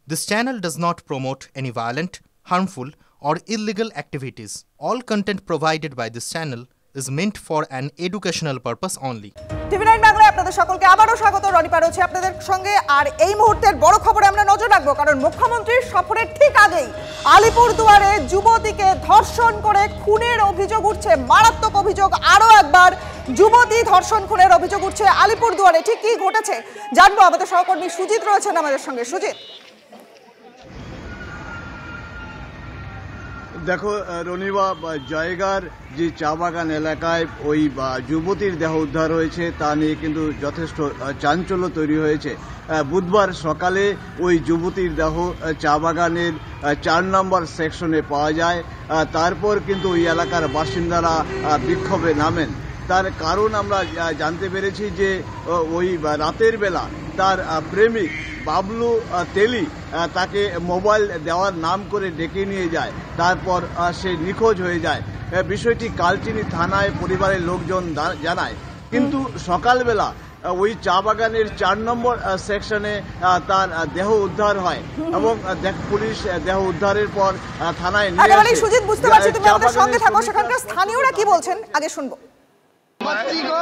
This channel does not promote any violent, harmful, or illegal activities. All content provided by this channel is meant for an educational purpose only. TV9 বাংলায় আপনাদের সকলকে আবারও স্বাগত। রনিপা রয়েছে আপনাদের সঙ্গে। আর এই মুহূর্তের বড় খবরে আমরা নজর রাখবো, কারণ মুখ্যমন্ত্রীর সফরের ঠিক আগেই আলিপুরদুয়ারে যুবতীকে ধর্ষণ করে খুনের অভিযোগ উঠছে। মারাত্মক অভিযোগ, আরও একবার যুবতী ধর্ষণ খুনের অভিযোগ উঠছে আলিপুরদুয়ারে। ঠিক কি ঘটেছে জানবো, আমাদের সহকর্মী সুজিত রয়েছেন আমাদের সঙ্গে। সুজিত, দেখো রনিবা, জায়গার যে চা বাগান এলাকায় ওই যুবতীর দেহ উদ্ধার হয়েছে তা নিয়ে কিন্তু যথেষ্ট চাঞ্চল্য তৈরি হয়েছে। বুধবার সকালে ওই যুবতীর দেহ চা বাগানের ৪ নম্বর সেকশনে পাওয়া যায়। তারপর কিন্তু ওই এলাকার বাসিন্দারা বিক্ষোভে নামেন। তার কারণ আমরা জানতে পেরেছি যে ওই রাতের বেলা তার প্রেমিক বাবলু তেলি তাকে মোবাইল দেওয়ার নাম করে ডেকে নিয়ে যায়, তারপর সে নিখোঁজ হয়ে যায়। বিষয়টি কালচিনি থানায় পরিবারের লোকজন জানায়, কিন্তু সকালবেলা ওই চা বাগানের ৪ নম্বর সেকশনে তার দেহ উদ্ধার হয় এবং পুলিশ দেহ উদ্ধারের পর থানায় নিয়ে আসে। সুজিত, বুঝতে পারছি তুমি আমাদের সঙ্গে থাকো। সেখানকার স্থানীয়রা কি বলছেন আগে শুনবো। बच्ची को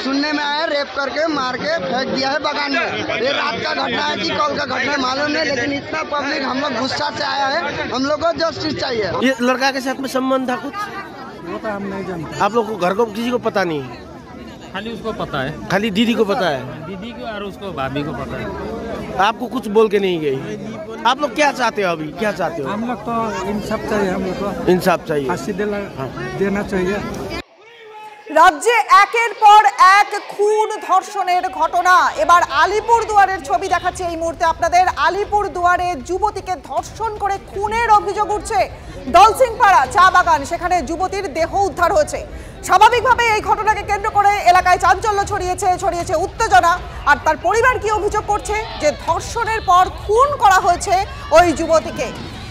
सुनने में आया रेप करके मार के फेंक दिया है बगान में। ये रात का घटना है कि कल का घटना है मालूम नहीं, लेकिन इतना पब्लिक हम लोग गुस्सा से आया है। हम लोग को जस्टिस चाहिए। ये लड़का के साथ में संबंध था कुछ? वो तो हम नहीं जानते। आप लोग को घर को किसी को पता नहीं? खाली उसको पता है, खाली दीदी को पता है? दीदी को और उसको भाभी को पता है। आपको कुछ बोल के नहीं गई? आप लोग क्या चाहते हो अभी, क्या चाहते हो? हम लोग तो इंसाफ चाहिए, हम लोग को इंसाफ चाहिए, फांसी देना चाहिए। রাজ্যে একের পর এক খুন ধর্ষণের ঘটনা। এবার আলিপুরদুয়ারের ছবি দেখাচ্ছে এই মুহূর্তে আপনাদের। আলিপুরদুয়ারে যুবতীকে ধর্ষণ করে খুনের অভিযোগ উঠছে। দলসিংপাড়া চা বাগান, সেখানে যুবতীর দেহ উদ্ধার হয়েছে। স্বাভাবিকভাবে এই ঘটনাকে কেন্দ্র করে এলাকায় চাঞ্চল্য ছড়িয়েছে উত্তেজনা। আর তার পরিবার কি অভিযোগ করছে যে ধর্ষণের পর খুন করা হয়েছে ওই যুবতীকে।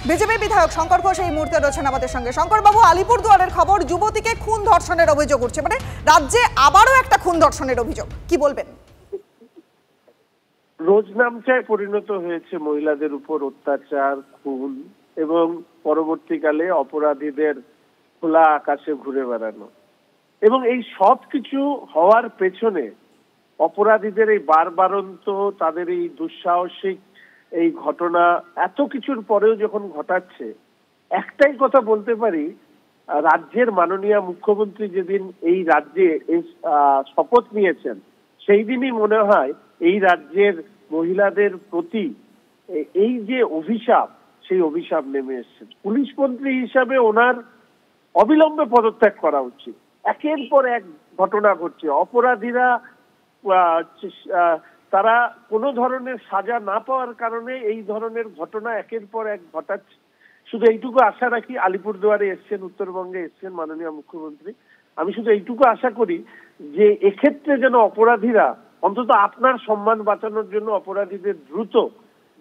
বিজেপি বিধায়ক শঙ্কর ঘোষ এই মুহূর্তে রয়েছেন আমাদের সঙ্গে। শঙ্করবাবু, আলিপুরদুয়ারের খবর, যুবতীকে খুন ধর্ষণের অভিযোগ উঠছে, মানে রাজ্যে আবারও একটা খুন ধর্ষণের অভিযোগ, কি বলবেন? রোজনামচায় পরিণত হয়েছে মহিলাদের উপর অত্যাচার, খুন এবং পরবর্তীকালে অপরাধীদের খোলা আকাশে ঘুরে বেড়ানো। এবং এই সব কিছু হওয়ার পেছনে অপরাধীদের এই বারবারন্ত, তাদের এই দুঃসাহসিক এই ঘটনা এত কিছুর পরেও যখন ঘটাচ্ছে, একটাই কথা বলতে পারি, রাজ্যের মাননীয় মুখ্যমন্ত্রী যেদিন এই রাজ্যে শপথ নিয়েছেন সেই দিনই মনে হয় এই রাজ্যের মহিলাদের প্রতি এই যে অভিশাপ, সেই অভিশাপ নেমে এসেছে। পুলিশ মন্ত্রী হিসাবে ওনার অবিলম্বে পদত্যাগ করা উচিত। একের পর এক ঘটনা ঘটছে, অপরাধীরা তারা কোনো ধরনের সাজা না পাওয়ার কারণে এই ধরনের ঘটনা একের পর এক ঘটাচ্ছে। শুধু এইটুকু আশা রাখি, আলিপুরদুয়ারে এসছেন, উত্তরবঙ্গে এসছেন মাননীয় মুখ্যমন্ত্রী, আমি শুধু এইটুকু আশা করি যে এক্ষেত্রে যেন অপরাধীরা অন্তত আপনার সম্মান বাঁচানোর জন্য অপরাধীদের দ্রুত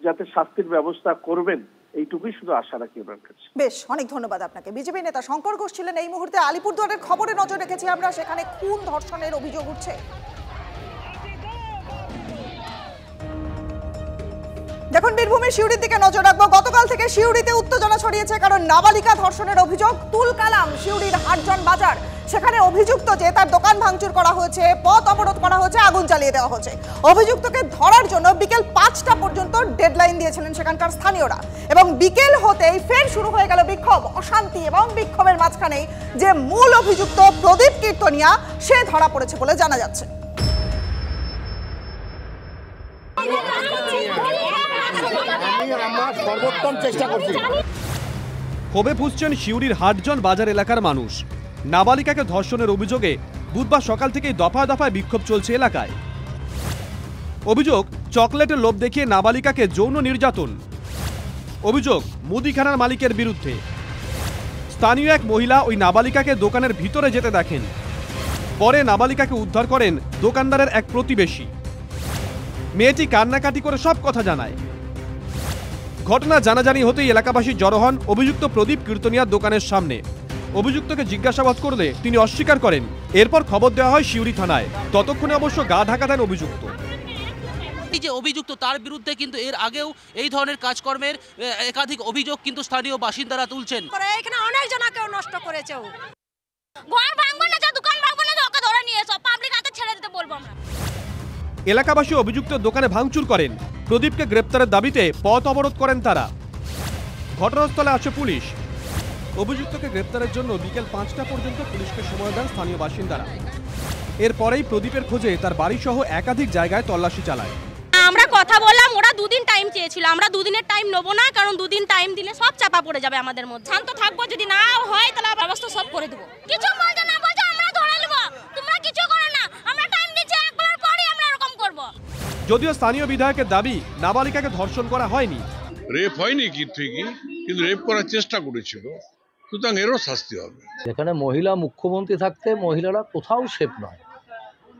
যাতে শাস্তির ব্যবস্থা করবেন, এইটুকুই শুধু আশা রাখি ওনার কাছে। বেশ, অনেক ধন্যবাদ আপনাকে। বিজেপি নেতা শঙ্কর ঘোষ ছিলেন এই মুহূর্তে। আলিপুরদুয়ারের খবরে নজর রেখেছি আমরা, সেখানে খুন ধর্ষণের অভিযোগ উঠছে। দেখুন, বীরভূমের সিউড়ির দিকে নজর রাখবো। গতকাল থেকে সিউড়িতে উত্তেজনা ছড়িয়েছে, কারণ নাবালিকা ধর্ষণের অভিযোগ। তুলকালাম সিউড়ির হাটজন বাজার, সেখানে অভিযুক্ত যে তার দোকান ভাঙচুর করা হয়েছে, পথ অবরোধ করা হয়েছে, আগুন জ্বালিয়ে দেওয়া হয়েছে। অভিযুক্তকে ধরার জন্য বিকেল ৫টা পর্যন্ত ডেডলাইন দিয়েছিলেন সেখানকার স্থানীয়রা, এবং বিকেল হতেই ফের শুরু হয়ে গেল বিক্ষোভ, অশান্তি। এবং বিক্ষোভের মাঝখানে যে মূল অভিযুক্ত প্রদীপ কীর্তনিয়া, সে ধরা পড়েছে বলে জানা যাচ্ছে। ক্ষোভে ফুঁসছেন সিউড়ির হাটজন বাজার এলাকার মানুষ। নাবালিকাকে ধর্ষণের অভিযোগে বুধবার সকাল থেকেই দফায় দফায় বিক্ষোভ চলছে এলাকায়। অভিযোগ, চকলেটের লোভ দেখিয়ে নাবালিকাকে যৌন নির্যাতন। অভিযোগ মুদিখানার মালিকের বিরুদ্ধে। স্থানীয় এক মহিলা ওই নাবালিকাকে দোকানের ভিতরে যেতে দেখেন। পরে নাবালিকাকে উদ্ধার করেন দোকানদারের এক প্রতিবেশী। মেয়েটি কান্নাকাটি করে সব কথা জানায়। ঘটনা জানাজানি হতেই এলাকাবাসী জড়ো হন অভিযুক্ত প্রদীপ কীর্তনিয়ার দোকানের সামনে। অভিযুক্তকে জিজ্ঞাসাবাদ করলে তিনি অস্বীকার করেন। এরপর খবর দেওয়া হয় সিউড়ি থানায়। ততক্ষণে অবশ্য গা ঢাকা দেন অভিযুক্ত। এই যে অভিযুক্ত তার বিরুদ্ধে কিন্তু এর আগেও এই ধরনের কাজকর্মের একাধিক অভিযোগ কিন্তু স্থানীয় বাসিন্দারা তুলছেন। এখানে অনেক জনকেও নষ্ট করেছে, ঘর ভাঙবো না, দোকান ভাঙবো না, ওকে ধরে নিয়ে এসো, পাবলিক হাতে ছেড়ে দিতে বলবো আমরা। এলাকাবাসী অভিযুক্ত দোকানে ভাঙচুর করেন। প্রদীপকে গ্রেপ্তারের দাবিতে পথ অবরোধ করেন তারা। ঘটনাস্থলে আসে পুলিশ। অভিযুক্তকে গ্রেপ্তারের জন্য বিকেল 5টা পর্যন্ত পুলিশকে সময় দেন স্থানীয় বাসিন্দারা। এরপরেই প্রদীপের খোঁজে তার বাড়ি সহ একাধিক জায়গায় তল্লাশি চালায়। আমরা কথা বললাম, ওরা 2 দিন টাইম চেয়েছিল, আমরা 2 দিনের টাইম নেবো না, কারণ 2 দিন টাইম দিলে সব চাপা পড়ে যাবে আমাদের মধ্যে। শান্ত থাকবো, যদি না হয় তাহলে ব্যবস্থা সব করে দেবো। কিছু বলছো না বলছো, আমরা ধরে নেবো, তোমরা কিছু করো না, আমরা টাইম দিচ্ছি, একবার পরে আমরা এরকম করবো। যদিও স্থানীয় বিধায়কের দাবি নাবালিকাকে ধর্ষণ করা হয়নি। রেপ হয়নি ঠিকই, কিন্তু রেপ করার চেষ্টা করেছিল, সুতরাং এরও শাস্তি হবে। যেখানে মহিলা মুখ্যমন্ত্রী থাকতে মহিলারা কোথাও সেফ নয়,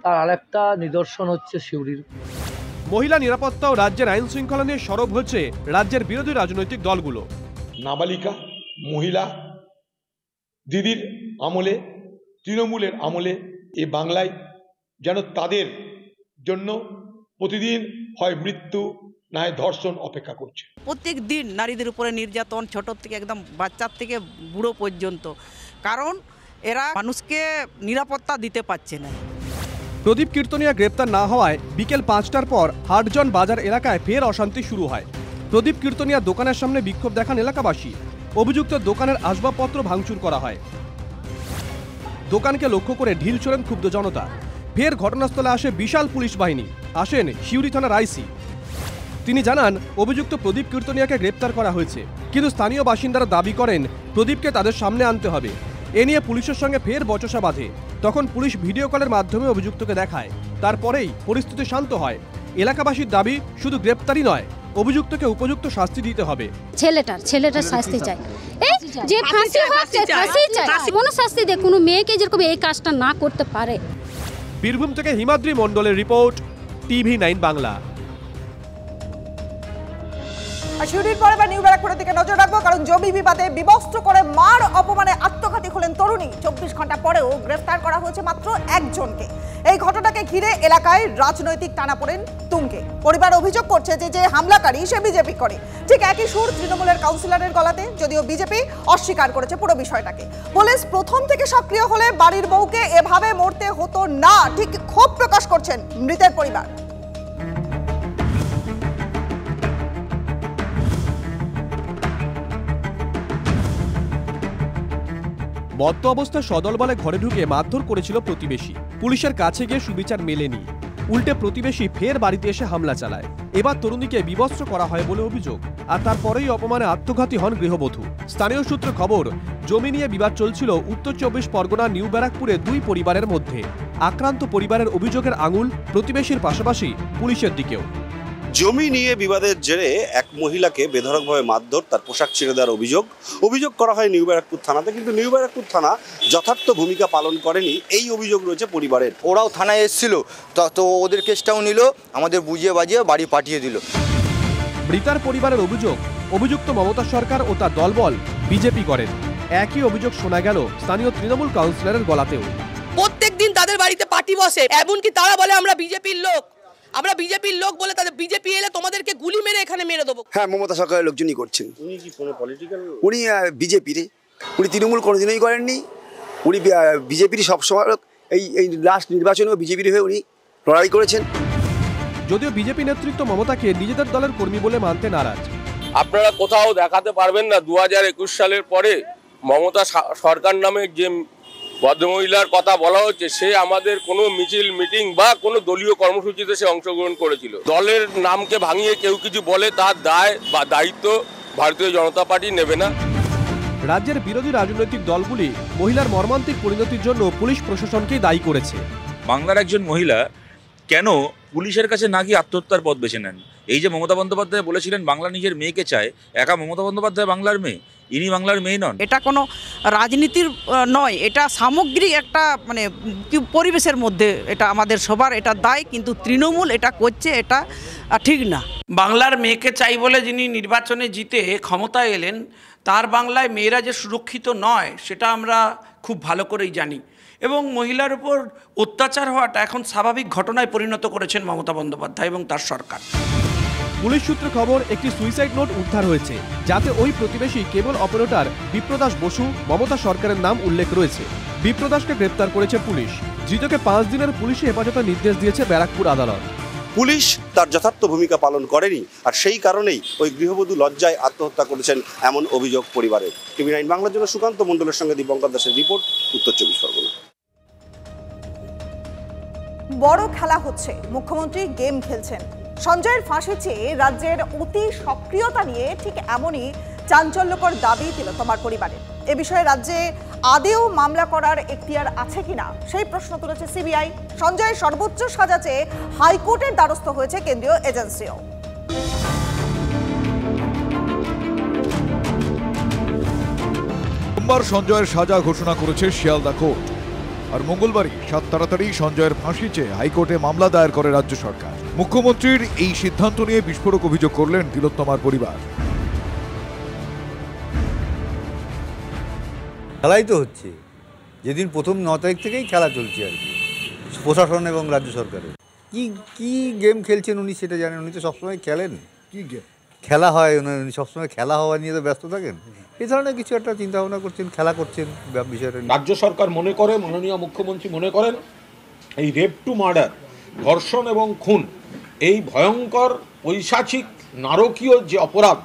তার আরেকটা নিদর্শন হচ্ছে সিউড়ির। মহিলা নিরাপত্তা ও রাজ্যের আইন শৃঙ্খলা নিয়ে সরব হচ্ছে রাজ্যের বিরোধী রাজনৈতিক দলগুলো। নাবালিকা মহিলা দিদির আমলে, তৃণমূলের আমলে এই বাংলায় যেন তাদের জন্য প্রতিদিন হয় মৃত্যু না হয় ধর্ষণ অপেক্ষা করছে। প্রত্যেক দিন নারীদের উপরে নির্যাতন, ছোট থেকে একদম বাচ্চার থেকে বুড়ো পর্যন্ত, কারণ এরা মানুষকে নিরাপত্তা দিতে পারছে না। প্রদীপ কীর্তনিয়া গ্রেপ্তার না হওয়ায় বিকেল 5টার পর হাটজন বাজার এলাকায় ফের অশান্তি শুরু হয়। প্রদীপ কীর্তনিয়া দোকানের সামনে বিক্ষোভ দেখান এলাকাবাসী। অভিযুক্ত দোকানের আসবাবপত্র ভাঙচুর করা হয়। দোকানকে লক্ষ্য করে ঢিল ছোড়েন ক্ষুব্ধ জনতা। ফের ঘটনাস্থলে আসে বিশাল পুলিশ বাহিনী। আসেন সিউড়ি থানার আইসি। তিনি জানান অভিযুক্ত প্রদীপ কীর্তনিয়াকে গ্রেপ্তার করা হয়েছে, কিন্তু স্থানীয় বাসিন্দারা দাবি করেন প্রদীপকে তাদের সামনে আনতে হবে। এ নিয়ে পুলিশের সঙ্গে ফের বচসা বাঁধে। তখন পুলিশ ভিডিও কলের মাধ্যমে অভিযুক্তকে দেখায়। তারপরেই পরিস্থিতি শান্ত হয়। এলাকাবাসীর দাবি শুধু গ্রেপ্তারই নয়, অভিযুক্তকে উপযুক্ত শাস্তি দিতে হবে। ছেলেটার শাস্তি চাই, এই যে ফাঁসি হচ্ছে ফাঁসি চাই, কোনো শাস্তি দে, কোনো মেয়েকে যেরকম এই কাজটা না করতে পারে। বীরভূম থেকে হিমাদ্রি মণ্ডলের রিপোর্ট, TV9 বাংলা। সিউড়ির পরে বা নিউ ব্যারাকপুরের দিকে নজর রাখবো, কারণ জমি বিবাদে বিবস্ত্র করে মার অপমানে আত্মঘাতী হলেন তরুণী। 24 ঘন্টা পরেও গ্রেফতার করা হয়েছে মাত্র একজনকে। এই ঘটনাকে ঘিরে এলাকায় রাজনৈতিক টানাপোড়েন তুঙ্গে। পরিবার অভিযোগ করছে যে হামলাকারী সে বিজেপি করে। ঠিক একই সুর তৃণমূলের কাউন্সিলরের গলাতে, যদিও বিজেপি অস্বীকার করেছে পুরো বিষয়টাকে। পুলিশ প্রথম থেকে সক্রিয় হলে বাড়ির বউকে এভাবে মরতে হতো না, ঠিক ক্ষোভ প্রকাশ করছেন মৃতের পরিবার। মদ্য অবস্থায় সদল বলে ঘরে ঢুকে মারধর করেছিল প্রতিবেশী। পুলিশের কাছে গিয়ে সুবিচার মেলেনি। উল্টে প্রতিবেশী ফের বাড়িতে এসে হামলা চালায়। এবার তরুণীকে বিবস্ত্র করা হয় বলে অভিযোগ। আর তারপরেই অপমানে আত্মঘাতী হন গৃহবধূ। স্থানীয় সূত্রে খবর, জমি নিয়ে বিবাদ চলছিল উত্তর 24 পরগনার নিউ ব্যারাকপুরে দুই পরিবারের মধ্যে। আক্রান্ত পরিবারের অভিযোগের আঙুল প্রতিবেশীর পাশাপাশি পুলিশের দিকেও। জমি নিয়ে বিবাদের জেরে এক মহিলাকে বেধড়কভাবে মারধর, তার পোশাক ছিঁড়ে দেওয়ার অভিযোগ করা হয় নিউ ব্যারাকপুর থানাতে, কিন্তু নিউ ব্যারাকপুর থানা যথার্থ ভূমিকা পালন করেনি, এই অভিযোগ রয়েছে পরিবারের। ওরাও থানায় এসেছিল, তো ওদের কেসটাও নিল, আমাদের বুঝিয়ে বাজিয়ে বাড়ি পাঠিয়ে দিল। মৃতার পরিবারের অভিযোগ, অভিযুক্ত মমতা সরকার ও তার দলবল বিজেপি করেন। একই অভিযোগ শোনা গেল স্থানীয় তৃণমূল কাউন্সিলরের গলাতেও। প্রত্যেকদিন তাদের বাড়িতে পার্টি বসে, এমনকি তারা বলে আমরা বিজেপির লোক বলে তাদের বিজেপি এলে তোমাদেরকে গুলি মেরে এখানে মেরে দেবো। হ্যাঁ, মমতা সরকারের লোকজনই করছেন। উনি কি কোনো পলিটিক্যাল? উনি বিজেপির, উনি তৃণমূল কোনোদিনই করেননি। উনি বিজেপির সবসময় এই লাস্ট নির্বাচনেও বিজেপির হয়ে উনি লড়াই করেছেন। যদিও বিজেপি নেতৃত্ব মমতাকে নিজেদের দলের কর্মী বলে মানতে নারাজ। আপনারা কোথাও দেখাতে পারবেন না 2021 সালের পরে মমতা সরকার নামে যে ভদ্রমহিলার কথা বলা হচ্ছে, সে আমাদের কোনো মিছিল, মিটিং বা কোনো দলীয় কর্মসূচিতে সে অংশগ্রহণ করেছিল। দলের নামকে ভাঙিয়ে কেউ কিছু বলে, তার দায় বা দায়িত্ব ভারতীয় জনতা পার্টি নেবে না। রাজ্যের বিরোধী রাজনৈতিক দলগুলি মহিলার মর্মান্তিক পরিণতির জন্য পুলিশ প্রশাসনকেই দায়ী করেছে। বাংলার একজন মহিলা কেন পুলিশের কাছে না গিয়ে আত্মহত্যার পথ বেছে নেন? এই যে মমতা বন্দ্যোপাধ্যায় বলেছিলেন বাংলা নিজের মেয়েকে চায়, একা মমতা বন্দ্যোপাধ্যায় বাংলার মেয়ে, ইনি বাংলার মেয়ে নন। এটা কোনো রাজনীতির নয়, এটা সামগ্রিক একটা পরিবেশের মধ্যে এটা আমাদের সবার এটা দায়, কিন্তু তৃণমূল এটা করছে, এটা ঠিক না। বাংলার মেয়েকে চাই বলে যিনি নির্বাচনে জিতে ক্ষমতায় এলেন, তার বাংলায় মেয়েরা যে সুরক্ষিত নয় সেটা আমরা খুব ভালো করেই জানি। এবং মহিলার উপর অত্যাচার হওয়াটা এখন স্বাভাবিক ঘটনায় পরিণত করেছেন মমতা বন্দ্যোপাধ্যায় এবং তার সরকার। পুলিশ সূত্রে খবর, একটি সুইসাইড নোট উদ্ধার হয়েছে, যাতে ওই প্রতিবেশী কেবল অপারেটর বিপ্রদাস বসু মমতা সরকারের নাম উল্লেখ রয়েছে। বিপ্রদাসকে গ্রেপ্তার করেছে পুলিশ। ধৃতকে 5 দিনের পুলিশি হেফাজতের নির্দেশ দিয়েছে ব্যারাকপুর আদালত। পুলিশ তার যথার্থ ভূমিকা পালন করেনি, আর সেই কারণেই ওই গৃহবধূ লজ্জায় আত্মহত্যা করেছেন এমন অভিযোগ পরিবারের। TV9 বাংলার জন্য সুকান্ত মণ্ডলের সঙ্গে দীপঙ্কর দাসের রিপোর্ট, উত্তর 24 পরগনা। বড় খেলা হচ্ছে, মুখ্যমন্ত্রী গেম খেলছেন। সঞ্জয়ের ফাঁসি চেয়ে রাজ্যের অতি সক্রিয়তা নিয়ে ঠিক এমনই চাঞ্চল্যকর দাবি তিলোত্তমার পরিবারের। এ বিষয়ে রাজ্যে আদেও মামলা করার এখতিয়ার আছে কিনা সেই প্রশ্ন তুলেছে সিবিআই। সঞ্জয়ের সর্বোচ্চ সাজা চেয়ে হাইকোর্টের দ্বারস্থ হয়েছে কেন্দ্রীয় এজেন্সিও। সোমবার সঞ্জয়ের সাজা ঘোষণা করেছে শিয়ালদা কোর্ট। আর মঙ্গলবারই 7 তাড়াতাড়ি সঞ্জয়ের ফাঁসি চেয়ে হাইকোর্টে মামলা দায়ের করে রাজ্য সরকার। মুখ্যমন্ত্রীর এই সিদ্ধান্ত নিয়ে বিস্ফোরক অভিযোগ করলেন তিলোত্তমার পরিবার। খেলাই তো হচ্ছে, যেদিন প্রথম 9 তারিখ থেকেই খেলা চলছে আর কি, প্রশাসন এবং রাজ্য সরকারের। কি গেম খেলছেন উনি সেটা জানেন, উনি তো সবসময় খেলেন। কি গেম খেলা হয়, উনি সবসময় খেলা হওয়া নিয়ে তো ব্যস্ত থাকেন। এই ধরনের কিছু একটা চিন্তা ভাবনা করছেন, খেলা করছেন বিষয়টা। রাজ্য সরকার মনে করে, মাননীয় মুখ্যমন্ত্রী মনে করেন, এই রেপ টু মার্ডার, ধর্ষণ এবং খুন, এই ভয়ঙ্কর পৈশাচিক নারকীয় যে অপরাধ,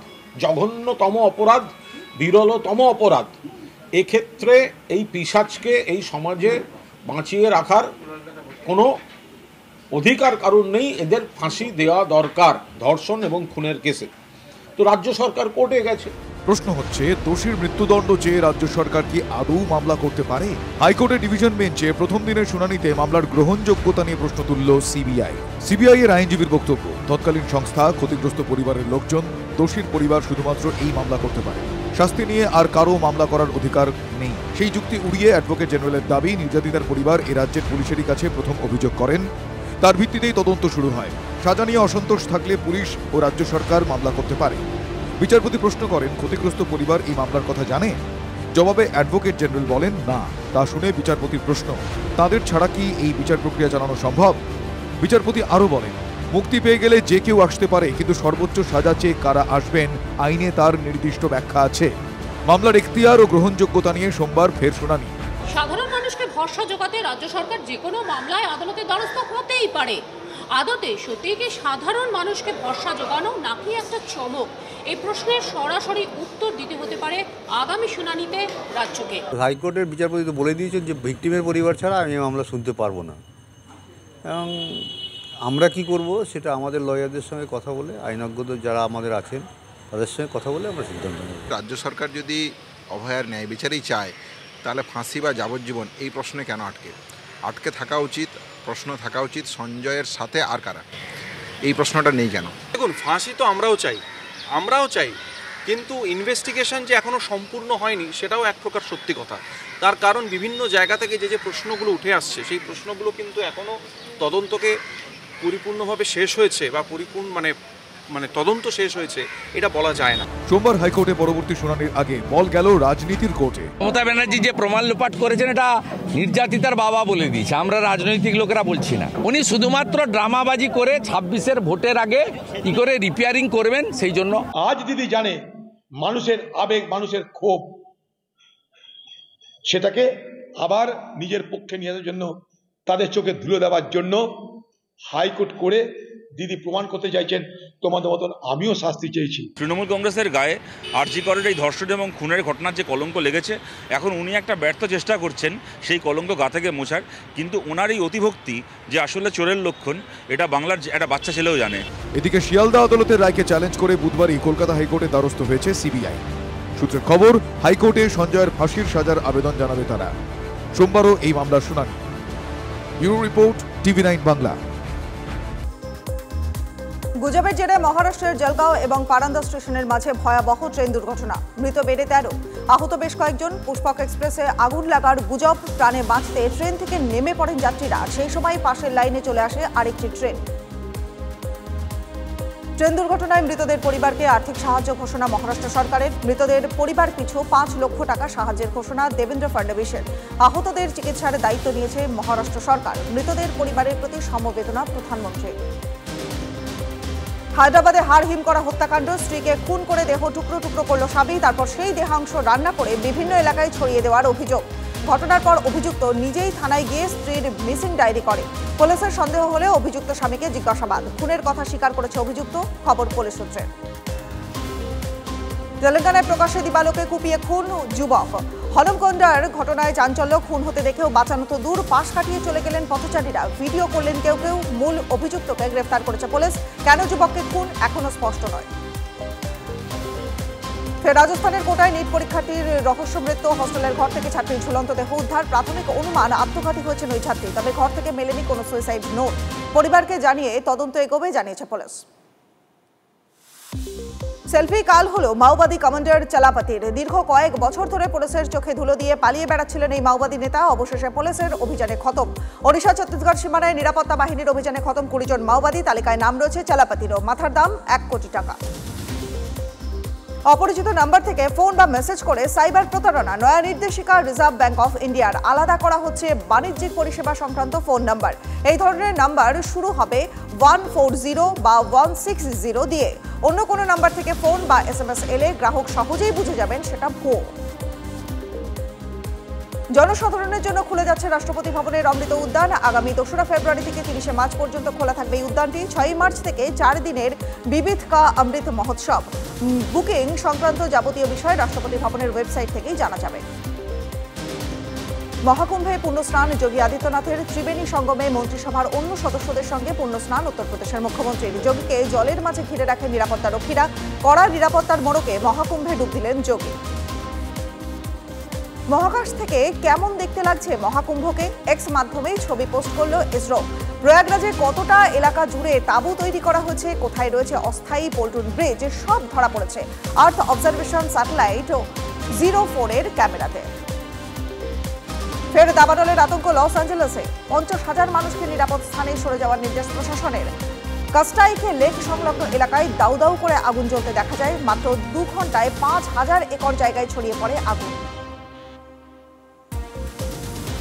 জঘন্যতম অপরাধ, বিরলতম অপরাধ, এক্ষেত্রে এই পিশাচকে এই সমাজে বাঁচিয়ে রাখার কোনো অধিকার কারণ নেই, এদের ফাঁসি দেওয়া দরকার ধর্ষণ এবং খুনের কেসে। তো রাজ্য সরকার কোর্টে গেছে। প্রশ্ন হচ্ছে, দোষীর মৃত্যুদণ্ড চেয়ে রাজ্য সরকার কি আদৌ মামলা করতে পারে? হাইকোর্টের ডিভিশন বেঞ্চে প্রথম দিনের শুনানিতে মামলার গ্রহণযোগ্যতা নিয়ে প্রশ্ন তুলল সিবিআই এর আইনজীবীর বক্তব্য, তৎকালীন সংস্থা, ক্ষতিগ্রস্ত পরিবারের লোকজন, দোষীর পরিবার শুধুমাত্র এই মামলা করতে পারে। শাস্তি নিয়ে আর কারো মামলা করার অধিকার নেই। সেই যুক্তি উড়িয়ে অ্যাডভোকেট জেনারেলের দাবি, নির্যাতিতার পরিবার এ রাজ্যের পুলিশেরই কাছে প্রথম অভিযোগ করেন, তার ভিত্তিতেই তদন্ত শুরু হয়। সাজা নিয়ে অসন্তোষ থাকলে পুলিশ ও রাজ্য সরকার মামলা করতে পারে। বিচারপতি প্রশ্ন করেন, ক্ষতিগ্রস্ত পরিবার এই মামলার কথা জানে? জবাবে অ্যাডভোকেট জেনারেল বলেন না। তা শুনে বিচারপতির প্রশ্ন, তাদের ছাড়া কি এই বিচার প্রক্রিয়া চালানো সম্ভব? বিচারপতি আরও বলেন, মুক্তি পেয়ে গেলে যে কেউ আসতে পারে, কিন্তু সর্বোচ্চ সাজা চেয়ে কারা আসবেন আইনে তার নির্দিষ্ট ব্যাখ্যা আছে। মামলার এখতিয়ার ও গ্রহণযোগ্যতা নিয়ে সোমবার ফের শুনানি। সাধারণ মানুষকে ভরসা জোগাতে রাজ্য সরকার যে কোনো মামলায় আদালতের দ্বারস্থ হতেই পারে। আদতে সত্যি কি সাধারণ মানুষকে ভরসা জোগানো নাকি একটা চমক? এই প্রশ্নের সরাসরি উত্তর দিতে হতে পারে আগামী শুনানিতে রাজ্যকে। হাইকোর্টের বিচারপতি তো বলে দিয়েছেন যে ভিকটিমের পরিবার ছাড়া আমি মামলা শুনতে পারবো না, এবং আমরা কি করব সেটা আমাদের লয়ারদের সঙ্গে কথা বলে, আইনজ্ঞদের যারা আমাদের আছেন তাদের সঙ্গে কথা বলে আমরা সিদ্ধান্ত নেব। রাজ্য সরকার যদি অভয়ার ন্যায় বিচারেই চায়, তাহলে ফাঁসি বা যাবজ্জীবন এই প্রশ্নে কেন আটকে থাকা উচিত? প্রশ্ন থাকা উচিত সঞ্জয়ের সাথে আর কারা, এই প্রশ্নটা নেই কেন? দেখুন, ফাঁসি তো আমরাও চাই, কিন্তু ইনভেস্টিগেশন যে এখনও সম্পূর্ণ হয়নি সেটাও এক প্রকার সত্যি কথা। তার কারণ বিভিন্ন জায়গা থেকে যে প্রশ্নগুলো উঠে আসছে, সেই প্রশ্নগুলো কিন্তু এখনও তদন্তকে পরিপূর্ণভাবে শেষ হয়েছে বা মানে তদন্ত শেষ হয়েছে এটা বলা যায় না। সোমবার হাইকোর্টে পরবর্তী শুনানির আগে বল গেল রাজনীতির কোর্টে। মমতা ব্যানার্জি যে প্রমাণ লোপাট করেছেন এটা নির্যাতিতার বাবা বলে দিয়েছে, আমরা রাজনৈতিক লোকেরা বলছি না। উনি শুধুমাত্র ড্রামাবাজি করে 26-এর ভোটের আগে কি করে রিপেয়ারিং করবেন সেই জন্য। আজ দিদি জানে মানুষের আবেগ, মানুষের ক্ষোভ, সেটাকে আবার নিজের পক্ষে নিয়ে আসার জন্য, তাদের চোখে ধুলো দেওয়ার জন্য হাইকোর্ট করে দিদি প্রমাণ করতে চাইছেন তোমাদের মতন আমিও শাস্তি চেয়েছি। তৃণমূল কংগ্রেসের গায়ে আরজি করের এই ধর্ষণ এবং খুনের ঘটনার যে কলঙ্ক লেগেছে, এখন উনি একটা ব্যর্থ চেষ্টা করছেন সেই কলঙ্ক গা থেকে মোছার। কিন্তু ওনার এই অতিভক্তি যে আসলে চোরের লক্ষণ, এটা বাংলার একটা বাচ্চা ছেলেও জানে। এদিকে শিয়ালদা আদালতের রায়কে চ্যালেঞ্জ করে বুধবারই কলকাতা হাইকোর্টে দ্বারস্থ হয়েছে সিবিআই। সূত্রের খবর, হাইকোর্টে সঞ্জয়ের ফাঁসির সাজার আবেদন জানাবে তারা। সোমবারও এই মামলার শুনানি। Bureau report, TV9 Bangla. গুজবের জেরে মহারাষ্ট্রের জলগাঁও এবং পারান্দা স্টেশনের মাঝে ভয়াবহ ট্রেন দুর্ঘটনা, মৃত বেড়ে 13, আহত বেশ কয়েকজন। পুষ্পক এক্সপ্রেসে আগুন লাগার গুজব প্রাণে বাঁচতে ট্রেন থেকে নেমে পড়েন যাত্রীরা। সেই সময় পাশের লাইনে চলে আসে আরেকটি ট্রেন। ট্রেন দুর্ঘটনায় মৃতদের পরিবারকে আর্থিক সাহায্য ঘোষণা মহারাষ্ট্র সরকারের। মৃতদের পরিবার পিছু 5 লক্ষ টাকা সাহায্যের ঘোষণা দেবেন্দ্র ফডনবিসের। আহতদের চিকিৎসার দায়িত্ব নিয়েছে মহারাষ্ট্র সরকার। মৃতদের পরিবারের প্রতি সমবেদনা প্রধানমন্ত্রী। হায়দ্রাবাদে হাড়হিম করা হত্যাকাণ্ড। স্ত্রীকে খুন করে দেহ টুকরো টুকরো করল স্বামী, তারপর সেই দেহাংশ রান্না করে বিভিন্ন এলাকায় ছড়িয়ে দেওয়ার অভিযোগ। ঘটনার পর অভিযুক্ত নিজেই থানায় গিয়ে স্ত্রীর মিসিং ডায়েরি করে। পুলিশের সন্দেহ হলে অভিযুক্ত স্বামীকে জিজ্ঞাসাবাদ। খুনের কথা স্বীকার করেছে অভিযুক্ত, খবর পুলিশ সূত্রে। তেলেঙ্গানায় প্রকাশ্যে দিবালোকে কুপিয়ে খুন যুবক। হলমকন্ডার ঘটনায় চাঞ্চল্য। খুন হতে দেখেও বাঁচানো তো দূর, পাশ কাটিয়ে চলে গেলেন পথচারীরা। ভিডিও করলেন কেউ কেউ। মূল অভিযুক্তকে গ্রেফতার করেছে পুলিশ। কেন যুবককে খুন এখনো স্পষ্ট নয়। রাজস্থানের কোটায় নিট পরীক্ষার্থীর রহস্য মৃত্যু। হস্টেলের ঘর থেকে ছাত্রীর ঝুলন্ত দেহ উদ্ধার। প্রাথমিক অনুমান আত্মঘাতী হয়েছেন ওই ছাত্রী, তবে ঘর থেকে মেলেনি কোনো সুইসাইড নোট। পরিবারকে জানিয়ে তদন্ত এগোবে জানিয়েছে পুলিশ। সেলফি কাল হলো মাওবাদী কমান্ডার চালাপাতির। দীর্ঘ কয়েক বছর ধরে পুলিশের চোখে ধুলো দিয়ে পালিয়ে বেড়াচ্ছিলেন এই মাওবাদী নেতা। অবশেষে পুলিশের অভিযানে খতম। ওড়িশা ছত্তিশগড় সীমানায় নিরাপত্তা বাহিনীর অভিযানে খতম 20 জন মাওবাদী। তালিকায় নাম রয়েছে চালাপাতিরও। মাথার দাম 1 কোটি টাকা। অপরিচিত নাম্বার থেকে ফোন বা মেসেজ করে সাইবার প্রতারণা। নয়া নির্দেশিকা রিজার্ভ ব্যাংক অফ ইন্ডিয়ার। আলাদা করা হচ্ছে বাণিজ্যিক পরিষেবা সংক্রান্ত ফোন নাম্বার। এই ধরনের নাম্বার শুরু হবে 140 বা 160 দিয়ে। অন্য কোনো নাম্বার থেকে ফোন বা SMS এলে গ্রাহক সহজেই বুঝে যাবেন সেটা ভুয়ো। জনসাধারণের জন্য খুলে যাচ্ছে রাষ্ট্রপতি ভবনের অমৃত উদ্যান। আগামী 2রা ফেব্রুয়ারি থেকে 30শে মার্চ পর্যন্ত খোলা থাকবে এই উদ্যানটি। 6ই মার্চ থেকে 4 দিনের বিবিধ কা অমৃত মহোৎসব। বুকিং সংক্রান্ত যাবতীয় বিষয় রাষ্ট্রপতি ভবনের ওয়েবসাইট থেকেই জানা যাবে। মহাকুম্ভে পুণ্যস্নান। যোগী আদিত্যনাথের ত্রিবেণী সঙ্গমে মন্ত্রিসভার অন্য সদস্যদের সঙ্গে পুণ্যস্নান উত্তরপ্রদেশের মুখ্যমন্ত্রীর। যোগীকে জলের মাঝে ঘিরে রাখে নিরাপত্তা রক্ষীরা। কড়া নিরাপত্তার মোড়কে মহাকুম্ভে ডুব দিলেন যোগী। মহাকাশ থেকে কেমন দেখতে লাগছে মহাকুম্ভকে এক্স মাধ্যমেই ছবি পোস্ট করল ইসরো। প্রয়াগরাজে কতটা এলাকা জুড়ে তাঁবু তৈরি করা হয়েছে, কোথায় রয়েছে অস্থায়ী পল্টন ব্রিজ, সব ধরা পড়েছে আর্থ অবজারভেশন স্যাটেলাইট 04 এর ক্যামেরাতে। ফের দাবানলের আতঙ্ক লস অ্যাঞ্জেলেসে। 50,000 মানুষকে নিরাপদ স্থানে সরে যাওয়ার নির্দেশ প্রশাসনের। কাস্টাইকে লেক সংলগ্ন এলাকায় দাউ দাউ করে আগুন জ্বলতে দেখা যায়। মাত্র 2 ঘন্টায় 5,000 একর জায়গায় ছড়িয়ে পড়ে আগুন।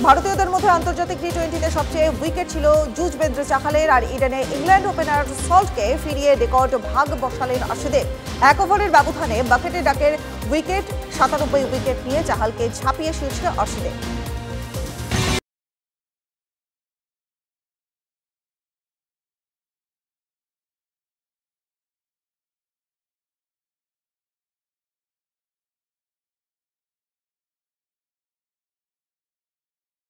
ভারতীয়দের মধ্যে আন্তর্জাতিক টি20তে সবচেয়ে উইকেট ছিল যুজবেন্দ্র চাহালের। আর ইডেনে ইংল্যান্ড ওপেনার সল্টকে ফিরিয়ে রেকর্ড ভাগ বসালেন আশিদের। 1 ওভারের ব্যবধানে বাকেটে ডাকের উইকেট 97 উইকেট নিয়ে চাহালকে ছাপিয়ে শীর্ষে আশিদে।